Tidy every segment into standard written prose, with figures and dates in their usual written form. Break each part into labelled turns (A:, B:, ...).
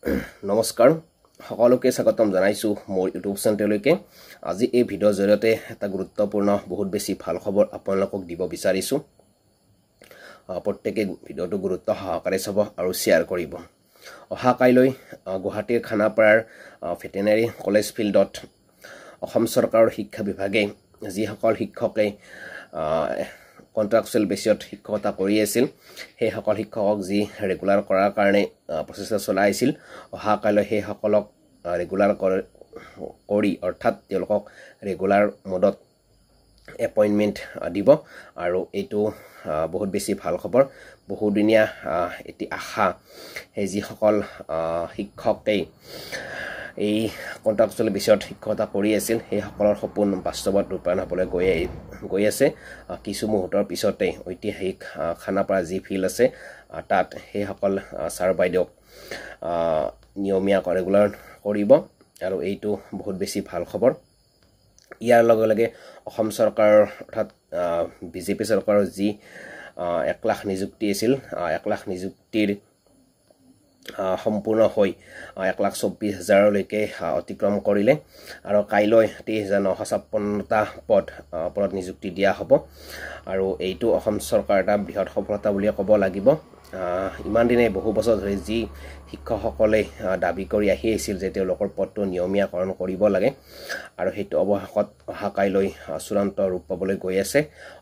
A: নমস্কাৰ সকলোকে স্বাগতম জনাইছো মোৰ ইউটিউব চেনেললৈকে আজি এই ভিডিঅ'ৰ জৰিয়তে এটা গুৰুত্বপূৰ্ণ বহুত বেছি ভাল খবৰ আপোনালোকক দিব বিচাৰিছো প্ৰত্যেককে ভিডিঅ'টো গুৰুত্ব সহকাৰে চাব আৰু শেয়াৰ কৰিব অহা কাইলৈ গুৱাহাটীৰ খানাপাৰাৰ ভেটেনেৰী কলেজ ফিল্ডত অসম চৰকাৰৰ শিক্ষা বিভাগে যি সকল শিক্ষকে কন্ট্ৰাকচুৱেল বেচিছত শিক্ষকতা কৰি আছিল সেই সকল শিক্ষকক যি ৰেগুলাৰ কৰাৰ কাৰণে প্ৰচেষ্টা চলাই আছিল অহা কাইলৈ সেই সকলক ৰেগুলাৰ কৰি অৰ্থাৎ তেওঁলোকক ৰেগুলাৰ মোডত এপইন্টমেন্ট দিব আৰু এইটো বহুত বেছি ভাল খবৰ বহুদিনীয়া এটি আশা এই যি সকল শিক্ষকে এই কন্ট্ৰাকচুৱেল বেচিছত শিক্ষকতা কৰি আছিল সেই সকলৰ সপোন বাস্তৱত ৰূপায়ণ হ'বলৈ গৈ আছে কিছু মুহূৰ্তৰ পিছতে ঐতিহাসিক খানাপাৰা যি ফিল্ড আছে তাত সেই সকল ছাৰ বাইদেউক নিয়মীয়া ৰেগুলাৰ কৰিব আৰু এইটো বহুত বেছি ভাল খবৰ ইয়াৰ লগে লগে অসম চৰকাৰৰ অৰ্থাৎ বিজেপি চৰকাৰৰ যি 1 লাখ নিযুক্তি আছিল 1 লাখ নিযুক্তিৰ সম্পূৰ্ণ হৈ 1,24,000 লৈকে অতিক্ৰম কৰিলে আৰু কাইলৈ 23,956টা পদত নিযুক্তি দিয়া হ'ব আৰু এইটো অসম চৰকাৰ এটা বৃহৎ সফলতা বুলি ক'ব লাগিব ইমান দিনে বহু বছৰ ধৰি যি শিক্ষকসকলে দাবী কৰি আহি আছিল যে তেওঁলোকৰ পদটো নিয়মীয়াকৰণ কৰিব লাগে আৰু সেইটো অৱশেষত অহা কাইলৈ চূড়ান্ত ৰূপ পাবলৈ গৈ আছে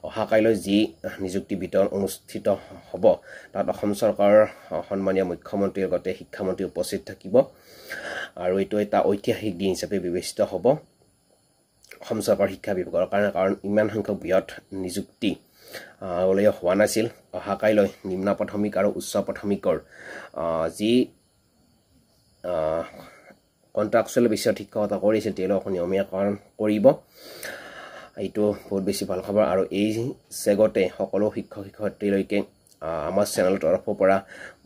A: অহা কাইলৈ যি নিযুক্তি বিতৰণ অনুষ্ঠিত হ'ব তাত অসম চৰকাৰৰ সন্মানীয় মুখ্যমন্ত্ৰীৰ লগতে শিক্ষামন্ত্ৰী উপস্থিত থাকিব আৰু এইটো এটা ঐতিহাসিক দিন হিচাপে বিবেচিত হ'ব অসম চৰকাৰৰ শিক্ষা বিভাগৰ কাৰণ ইমান সংখ্যক বৃহৎ নিযুক্তি হোৱা নাছিল অহা কাইলৈ নিম্ন প্ৰাথমিক আৰু উচ্চ প্ৰাথমিকৰ যি কন্ট্ৰাকচুৱেল বেচিছত শিক্ষকতা কৰিছিল তেওঁলোকক নিয়মীয়াকৰণ কৰিব এইটো বহুত বেছি ভাল খবৰ আৰু এই চেগতে সকলো শিক্ষক শিক্ষয়িত্ৰীলৈকে আমাৰ চেনেলৰ তৰফৰ পৰা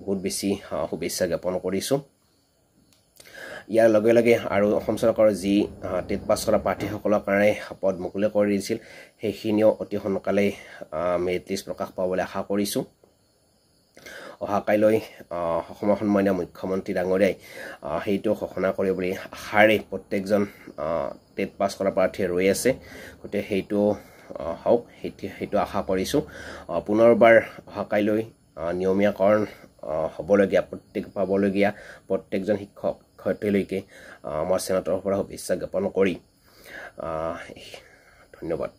A: বহুত বেছি শুভেচ্ছা জ্ঞাপন কৰিছো ইয়াৰ লগে লগে আৰু অসম চৰকাৰৰ যি টেট পাছ কৰা প্ৰাৰ্থীসকলৰ কাৰণে পদ মুকলি কৰি দিছিল সেইখিনিও অতি সোনকালে মেৰিট লিষ্ট প্ৰকাশ পাবলৈ আশা কৰিছো অহা কাইলৈ অসমৰ সন্মানীয় মুখ্যমন্ত্ৰী ডাঙৰীয়াই সেইটো ঘোষণা কৰিব বুলি আশাৰে প্ৰত্যেকজন টেট পাছ কৰা প্ৰাৰ্থীয়ে ৰৈ আছে গতে সেইটো হওক সেইটো আশা কৰিছো পুনৰবাৰ অহা কাইলৈ নিয়মীয়াকৰণ হ'বলগীয়া পাবলগীয়া প্ৰত্যেকজন শিক্ষক শিক্ষয়িত্ৰীলৈকে আমাৰ চেনেলৰ পৰা শুভেচ্ছা জ্ঞাপন কৰি ধন্যবাদ